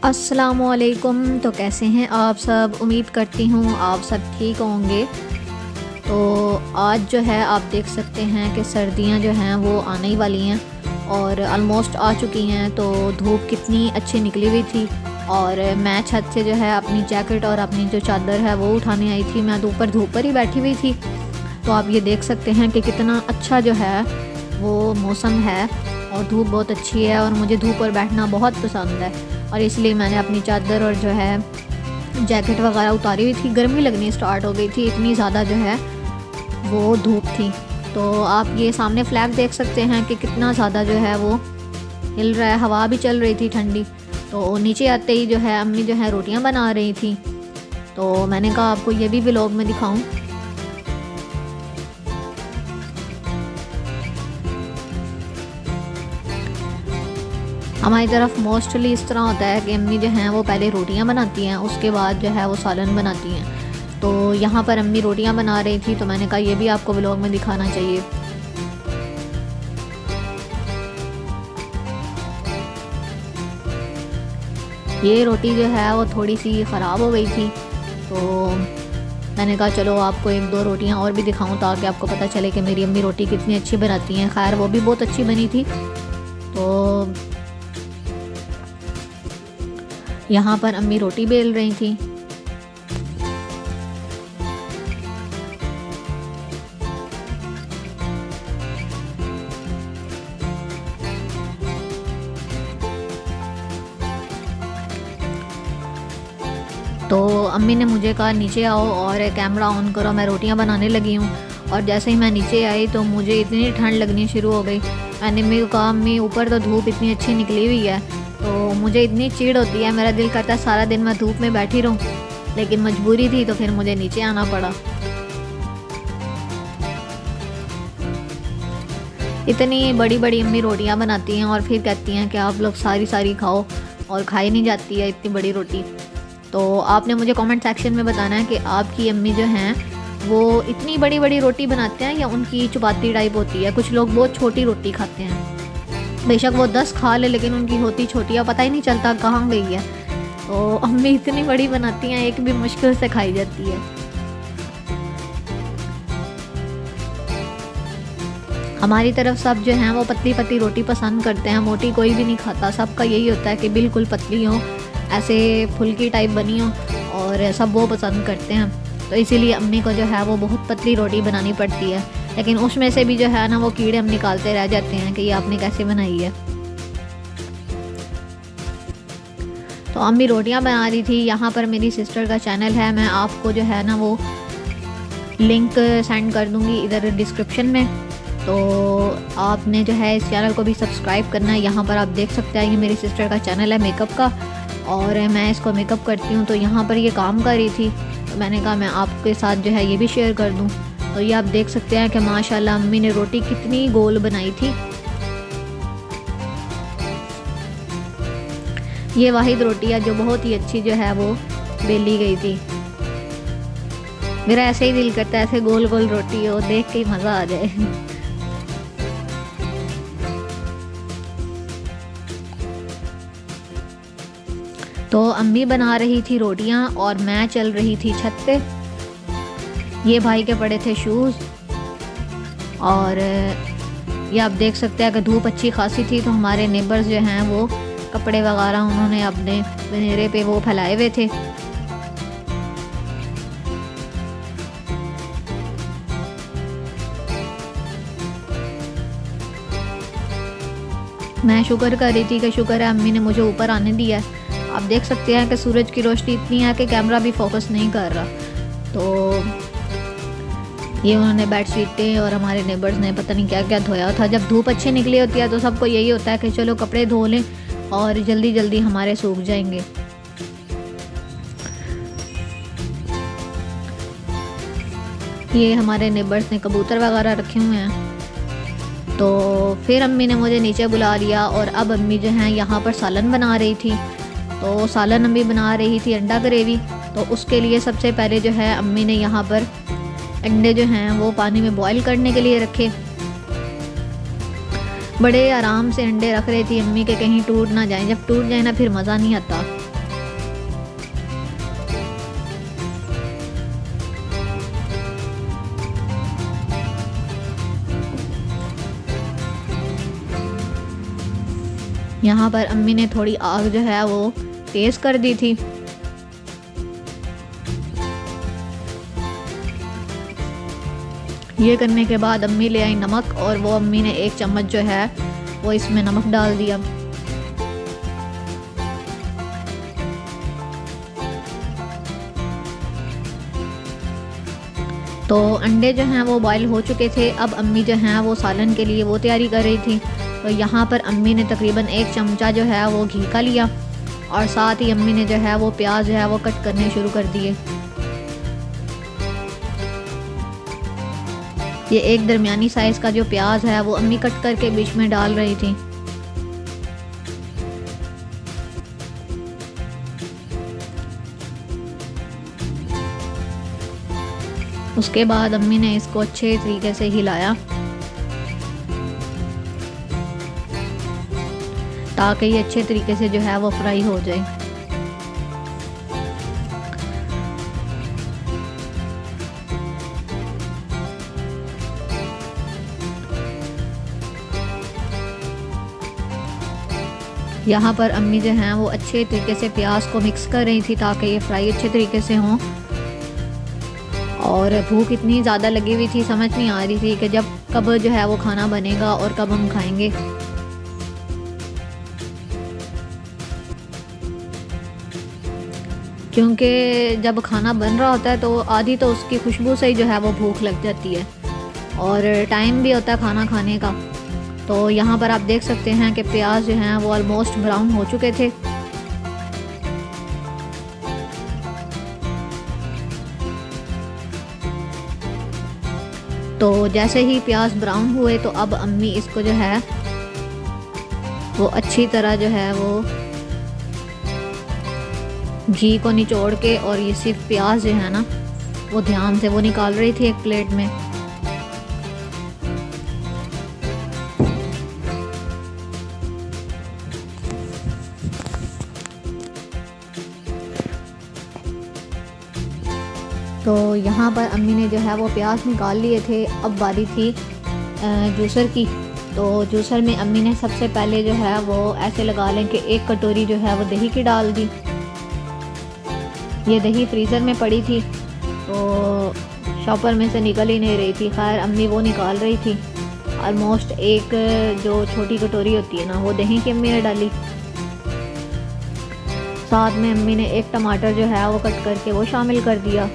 अस्सलामुअलैकुम। तो कैसे हैं आप सब? उम्मीद करती हूँ आप सब ठीक होंगे। तो आज जो है आप देख सकते हैं कि सर्दियाँ जो हैं वो आने ही वाली हैं और ऑलमोस्ट आ चुकी हैं। तो धूप कितनी अच्छी निकली हुई थी और मैं छत से जो है अपनी जैकेट और अपनी जो चादर है वो उठाने आई थी। मैं तो ऊपर धूप पर ही बैठी हुई थी। तो आप ये देख सकते हैं कि कितना अच्छा जो है वो मौसम है और धूप बहुत अच्छी है और मुझे धूप पर बैठना बहुत पसंद है और इसलिए मैंने अपनी चादर और जो है जैकेट वगैरह उतारी हुई थी। गर्मी लगनी स्टार्ट हो गई थी, इतनी ज़्यादा जो है वो धूप थी। तो आप ये सामने फ्लैग देख सकते हैं कि कितना ज़्यादा जो है वो हिल रहा है, हवा भी चल रही थी ठंडी। तो नीचे आते ही जो है अम्मी जो है रोटियां बना रही थी। तो मैंने कहा आपको ये भी व्लॉग में दिखाऊं। हमारी तरफ मोस्टली इस तरह होता है कि अम्मी जो हैं वो पहले रोटियां बनाती हैं, उसके बाद जो है वो सालन बनाती हैं। तो यहाँ पर अम्मी रोटियां बना रही थी तो मैंने कहा ये भी आपको व्लॉग में दिखाना चाहिए। ये रोटी जो है वो थोड़ी सी ख़राब हो गई थी तो मैंने कहा चलो आपको एक दो रोटियां और भी दिखाऊं ताकि आपको पता चले कि मेरी अम्मी रोटी कितनी अच्छी बनाती हैं। खैर वो भी बहुत अच्छी बनी थी। तो यहाँ पर अम्मी रोटी बेल रही थी। तो अम्मी ने मुझे कहा नीचे आओ और कैमरा ऑन करो, मैं रोटियां बनाने लगी हूँ। और जैसे ही मैं नीचे आई तो मुझे इतनी ठंड लगनी शुरू हो गई। मैंने अम्मी को कहा अम्मी ऊपर तो धूप इतनी अच्छी निकली हुई है, तो मुझे इतनी चिढ़ होती है, मेरा दिल करता है सारा दिन मैं धूप में बैठी रहूं, लेकिन मजबूरी थी तो फिर मुझे नीचे आना पड़ा। इतनी बड़ी बड़ी अम्मी रोटियां बनाती हैं और फिर कहती हैं कि आप लोग सारी सारी खाओ और खाई नहीं जाती है इतनी बड़ी रोटी। तो आपने मुझे कमेंट सेक्शन में बताना है कि आपकी अम्मी जो हैं वो इतनी बड़ी बड़ी रोटी बनाते हैं या उनकी चपाती टाइप होती है। कुछ लोग बहुत छोटी रोटी खाते हैं, बेशक वो 10 खा ले लेकिन उनकी होती छोटी है, पता ही नहीं चलता कहाँ गई है। तो अम्मी इतनी बड़ी बनाती हैं, एक भी मुश्किल से खाई जाती है। हमारी तरफ सब जो हैं वो पतली पतली रोटी पसंद करते हैं, मोटी कोई भी नहीं खाता। सबका यही होता है कि बिल्कुल पतली हो, ऐसे फुल्की टाइप बनी हो, और सब वो पसंद करते हैं। तो इसीलिए अम्मी को जो है वो बहुत पतली रोटी बनानी पड़ती है, लेकिन उसमें से भी जो है ना वो कीड़े हम निकालते रह जाते हैं कि ये आपने कैसे बनाई है। तो अम्मी रोटियां बना रही थी। यहाँ पर मेरी सिस्टर का चैनल है, मैं आपको जो है ना वो लिंक सेंड कर दूँगी इधर डिस्क्रिप्शन में। तो आपने जो है इस चैनल को भी सब्सक्राइब करना है। यहाँ पर आप देख सकते हैं ये मेरी सिस्टर का चैनल है मेकअप का और मैं इसको मेकअप करती हूँ। तो यहाँ पर ये काम कर रही थी तो मैंने कहा मैं आपके साथ जो है ये भी शेयर कर दूँ। तो ये आप देख सकते हैं कि माशाल्लाह अम्मी ने रोटी कितनी गोल बनाई थी। ये वाहिद रोटी है जो बहुत ही अच्छी जो है वो बेली गई थी। मेरा ऐसे ही दिल करता है ऐसे गोल गोल रोटी हो, देख के ही मज़ा आ जाए। तो अम्मी बना रही थी रोटियां और मैं चल रही थी छत पे। ये भाई के पड़े थे शूज़ और ये आप देख सकते हैं कि धूप अच्छी खासी थी। तो हमारे नेबर्स जो हैं वो कपड़े वगैरह उन्होंने अपने बनेरे पे वो फैलाए हुए थे। मैं शुक्र कर रही थी कि शुक्र है अम्मी ने मुझे ऊपर आने दिया। आप देख सकते हैं कि सूरज की रोशनी इतनी है कि कैमरा भी फोकस नहीं कर रहा। तो ये उन्होंने बेडशीटें और हमारे नेबर्स ने पता नहीं क्या क्या धोया था। जब धूप अच्छी निकली होती है तो सबको यही होता है कि चलो कपड़े धो लें और जल्दी जल्दी हमारे सूख जाएंगे। ये हमारे नेबर्स ने कबूतर वगैरह रखे हुए हैं। तो फिर अम्मी ने मुझे नीचे बुला लिया और अब अम्मी जो हैं यहाँ पर सालन बना रही थी। तो सालन अम्मी बना रही थी अंडा ग्रेवी। तो उसके लिए सबसे पहले जो है अम्मी ने यहाँ पर अंडे जो हैं वो पानी में बॉईल करने के लिए रखे। बड़े आराम से अंडे रख रही थी अम्मी के कहीं टूट ना जाए, जब टूट जाए ना फिर मज़ा नहीं आता। यहाँ पर अम्मी ने थोड़ी आग जो है वो तेज़ कर दी थी। ये करने के बाद अम्मी ले आई नमक, और वो अम्मी ने 1 चम्मच जो है वो इसमें नमक डाल दिया। तो अंडे जो हैं वो बॉयल हो चुके थे। अब अम्मी जो हैं वो सालन के लिए वो तैयारी कर रही थी। तो यहाँ पर अम्मी ने तकरीबन 1 चमचा जो है वो घी का लिया, और साथ ही अम्मी ने जो है वो प्याज जो है वो कट करने शुरू कर दिए। ये एक दरमियानी साइज़ का जो प्याज है वो अम्मी कट करके बीच में डाल रही थी। उसके बाद अम्मी ने इसको अच्छे तरीके से हिलाया ताकि ये अच्छे तरीके से जो है वो फ्राई हो जाए। यहाँ पर अम्मी जो हैं वो अच्छे तरीके से प्याज को मिक्स कर रही थी ताकि ये फ्राई अच्छे तरीके से हों। और भूख इतनी ज़्यादा लगी हुई थी, समझ नहीं आ रही थी कि जब कब जो है वो खाना बनेगा और कब हम खाएंगे। क्योंकि जब खाना बन रहा होता है तो आधी तो उसकी खुशबू से ही जो है वो भूख लग जाती है, और टाइम भी होता है खाना खाने का। तो यहाँ पर आप देख सकते हैं कि प्याज जो हैं वो ऑलमोस्ट ब्राउन हो चुके थे। तो जैसे ही प्याज ब्राउन हुए तो अब अम्मी इसको जो है वो अच्छी तरह जो है वो घी को निचोड़ के, और ये सिर्फ प्याज जो है ना वो ध्यान से वो निकाल रही थी एक प्लेट में। तो यहाँ पर अम्मी ने जो है वो प्याज निकाल लिए थे। अब बारी थी जूसर की। तो जूसर में अम्मी ने सबसे पहले जो है वो ऐसे लगा लें कि 1 कटोरी जो है वो दही की डाल दी। ये दही फ्रीज़र में पड़ी थी तो शॉपर में से निकल ही नहीं रही थी। खैर अम्मी वो निकाल रही थी। ऑलमोस्ट 1 जो छोटी कटोरी होती है ना वो दही की अम्मी ने डाली। साथ में अम्मी ने 1 टमाटर जो है वो कट करके वो शामिल कर दिया।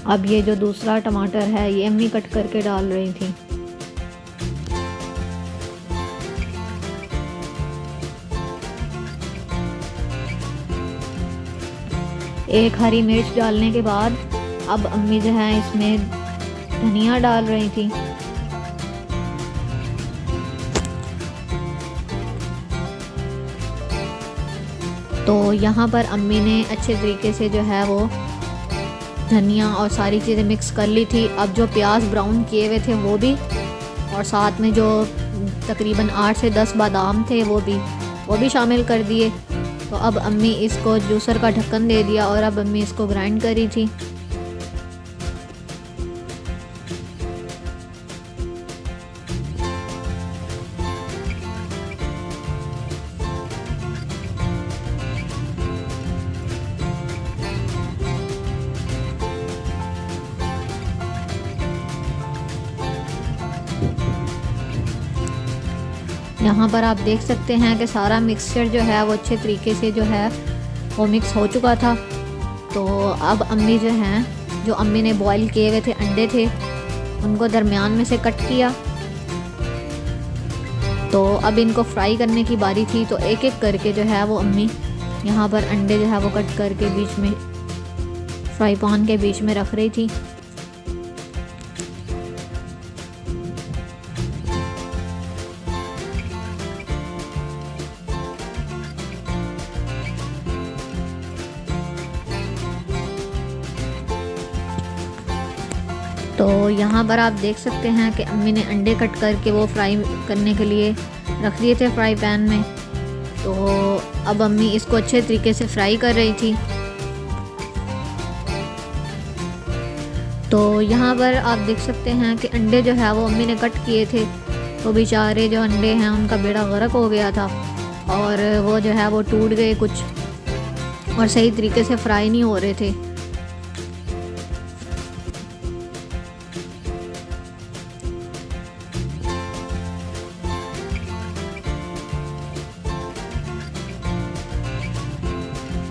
अब ये जो दूसरा टमाटर है ये अम्मी कट करके डाल रही थी। एक हरी मिर्च डालने के बाद अब अम्मी जो है इसमें धनिया डाल रही थी। तो यहाँ पर अम्मी ने अच्छे तरीके से जो है वो धनिया और सारी चीज़ें मिक्स कर ली थी। अब जो प्याज ब्राउन किए हुए थे वो भी, और साथ में जो तकरीबन 8 से 10 बादाम थे वो भी शामिल कर दिए। तो अब अम्मी इसको जूसर का ढक्कन दे दिया और अब अम्मी इसको ग्राइंड कर रही थी। यहाँ पर आप देख सकते हैं कि सारा मिक्सचर जो है वो अच्छे तरीके से जो है वो मिक्स हो चुका था। तो अब अम्मी जो हैं, जो अम्मी ने बॉईल किए हुए थे अंडे थे, उनको दरमियान में से कट किया। तो अब इनको फ्राई करने की बारी थी। तो एक एक करके जो है वो अम्मी यहाँ पर अंडे जो है वो कट करके बीच में फ्राई पैन के बीच में रख रही थी। तो यहाँ पर आप देख सकते हैं कि अम्मी ने अंडे कट करके वो फ्राई करने के लिए रख दिए थे फ्राई पैन में। तो अब अम्मी इसको अच्छे तरीके से फ्राई कर रही थी। तो यहाँ पर आप देख सकते हैं कि अंडे जो है वो अम्मी ने कट किए थे, तो बेचारे जो अंडे हैं उनका बेड़ा गर्क हो गया था और वो जो है वो टूट गए कुछ और सही तरीके से फ्राई नहीं हो रहे थे।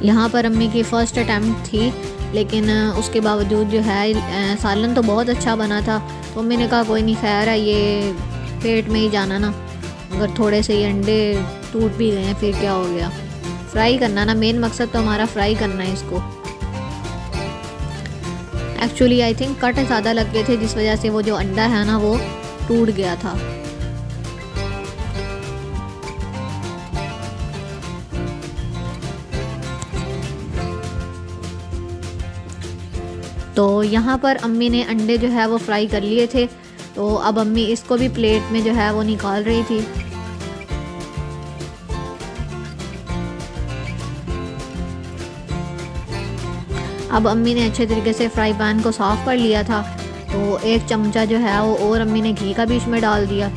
यहाँ पर अम्मी की फ़र्स्ट अटैम्प्ट थी, लेकिन उसके बावजूद जो है सालन तो बहुत अच्छा बना था। तो अम्मी ने कहा कोई नहीं, खैर है ये पेट में ही जाना ना, अगर थोड़े से ये अंडे टूट भी गए हैं फिर क्या हो गया, फ्राई करना ना, मेन मकसद तो हमारा फ्राई करना है इसको। एक्चुअली आई थिंक कट ज़्यादा लग गए थे, जिस वजह से वो जो अंडा है ना वो टूट गया था। तो यहाँ पर अम्मी ने अंडे जो है वो फ्राई कर लिए थे, तो अब अम्मी इसको भी प्लेट में जो है वो निकाल रही थी। अब अम्मी ने अच्छे तरीके से फ्राई पैन को साफ़ कर लिया था, तो एक चमचा जो है वो और अम्मी ने घी का बीच में डाल दिया।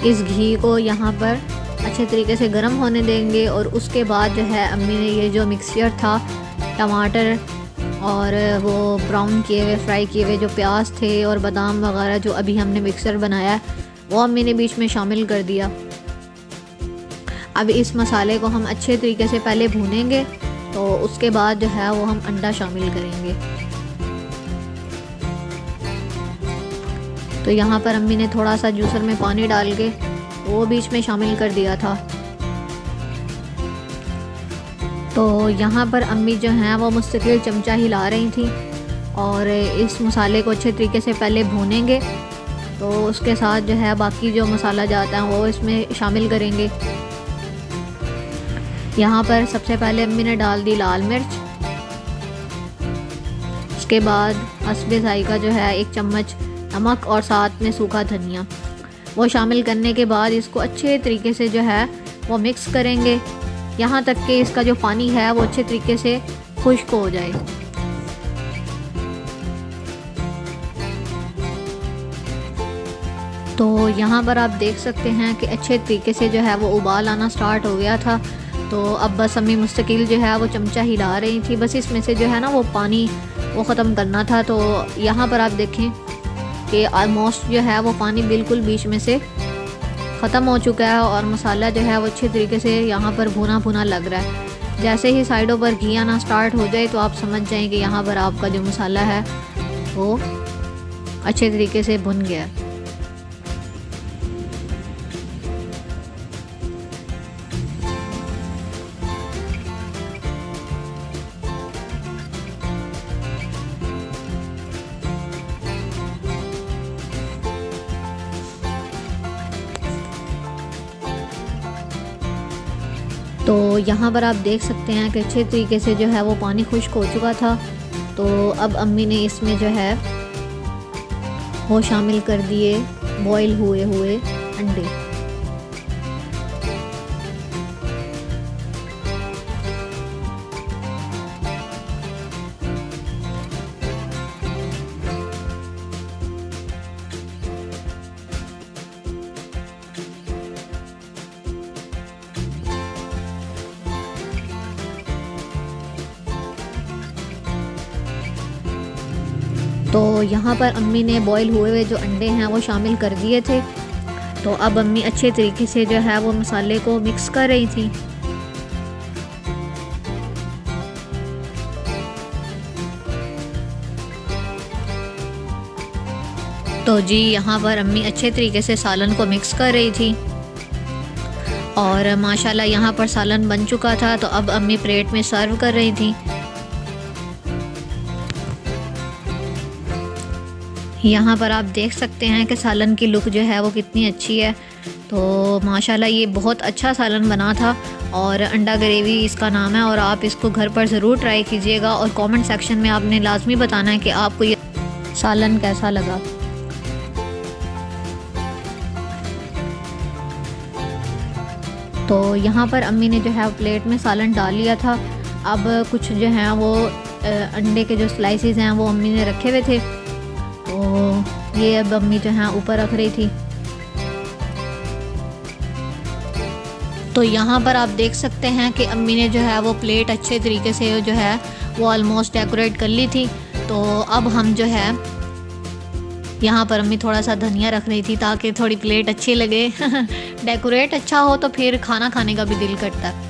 इस घी को यहाँ पर अच्छे तरीके से गर्म होने देंगे और उसके बाद जो है अम्मी ने ये जो मिक्सचर था, टमाटर और वो ब्राउन किए हुए फ्राई किए हुए जो प्याज थे और बादाम वगैरह जो अभी हमने मिक्सचर बनाया है, वो अम्मी ने बीच में शामिल कर दिया। अब इस मसाले को हम अच्छे तरीके से पहले भूनेंगे, तो उसके बाद जो है वो हम अंडा शामिल करेंगे। तो यहाँ पर अम्मी ने थोड़ा सा जूसर में पानी डाल के वो बीच में शामिल कर दिया था। तो यहाँ पर अम्मी जो हैं वो मुस्तकिल चमचा हिला रही थी और इस मसाले को अच्छे तरीके से पहले भूनेंगे, तो उसके साथ जो है बाकी जो मसाला जाता है वो इसमें शामिल करेंगे। यहाँ पर सबसे पहले अम्मी ने डाल दी लाल मिर्च, उसके बाद हस्बे जायका जो है 1 चम्मच नमक और साथ में सूखा धनिया, वो शामिल करने के बाद इसको अच्छे तरीके से जो है वो मिक्स करेंगे, यहाँ तक कि इसका जो पानी है वो अच्छे तरीके से खुश्क हो जाए। तो यहाँ पर आप देख सकते हैं कि अच्छे तरीके से जो है वो उबाल आना स्टार्ट हो गया था। तो अब बस अम्मी मुस्तकिल जो है वो चमचा हिला रही थी, बस इसमें से जो है ना वो पानी वो ख़त्म करना था। तो यहाँ पर आप देखें कि ऑलमोस्ट जो है वो पानी बिल्कुल बीच में से ख़त्म हो चुका है और मसाला जो है वो अच्छे तरीके से यहाँ पर भुना भुना लग रहा है। जैसे ही साइडों पर घी आना स्टार्ट हो जाए तो आप समझ जाएं कि यहाँ पर आपका जो मसाला है वो अच्छे तरीके से भुन गया है। तो यहाँ पर आप देख सकते हैं कि अच्छे तरीके से जो है वो पानी खुश्क हो चुका था। तो अब अम्मी ने इसमें जो है वो शामिल कर दिए बॉईल हुए हुए अंडे। तो यहाँ पर अम्मी ने बॉईल हुए हुए जो अंडे हैं वो शामिल कर दिए थे। तो अब अम्मी अच्छे तरीके से जो है वो मसाले को मिक्स कर रही थी। तो जी यहाँ पर अम्मी अच्छे तरीके से सालन को मिक्स कर रही थी और माशाल्लाह यहाँ पर सालन बन चुका था। तो अब अम्मी प्लेट में सर्व कर रही थी। यहाँ पर आप देख सकते हैं कि सालन की लुक जो है वो कितनी अच्छी है। तो माशाल्लाह ये बहुत अच्छा सालन बना था और अंडा ग्रेवी इसका नाम है और आप इसको घर पर ज़रूर ट्राई कीजिएगा और कमेंट सेक्शन में आपने लाजमी बताना है कि आपको ये सालन कैसा लगा। तो यहाँ पर अम्मी ने जो है प्लेट में सालन डाल लिया था। अब कुछ जो है वो अंडे के जो स्लाइसेस हैं वो अम्मी ने रखे हुए थे, तो ये अब अम्मी जो है ऊपर रख रही थी। तो यहाँ पर आप देख सकते हैं कि अम्मी ने जो है वो प्लेट अच्छे तरीके से जो है वो ऑलमोस्ट डेकोरेट कर ली थी। तो अब हम जो है यहाँ पर अम्मी थोड़ा सा धनिया रख रही थी ताकि थोड़ी प्लेट अच्छी लगे डेकोरेट अच्छा हो तो फिर खाना खाने का भी दिल करता है।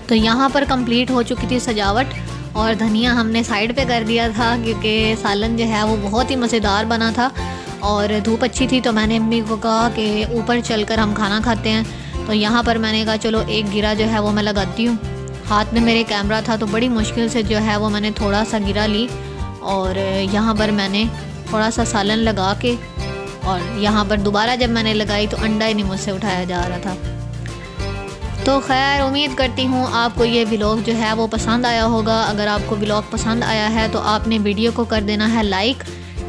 तो यहाँ पर कंप्लीट हो चुकी थी सजावट और धनिया हमने साइड पे कर दिया था क्योंकि सालन जो है वो बहुत ही मज़ेदार बना था और धूप अच्छी थी। तो मैंने अम्मी को कहा कि ऊपर चलकर हम खाना खाते हैं। तो यहाँ पर मैंने कहा चलो एक गिरा जो है वो मैं लगाती हूँ। हाथ में मेरे कैमरा था तो बड़ी मुश्किल से जो है वो मैंने थोड़ा सा गिरा ली और यहाँ पर मैंने थोड़ा सा सालन लगा के और यहाँ पर दोबारा जब मैंने लगाई तो अंडा ही नहीं मुझसे उठाया जा रहा था। तो खैर उम्मीद करती हूँ आपको ये व्लॉग जो है वो पसंद आया होगा। अगर आपको व्लॉग पसंद आया है तो आपने वीडियो को कर देना है लाइक,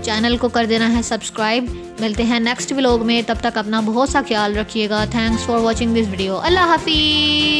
चैनल को कर देना है सब्सक्राइब। मिलते हैं नेक्स्ट व्लॉग में, तब तक अपना बहुत सा ख्याल रखिएगा। Thanks for watching this video. अल्लाह हाफिज़।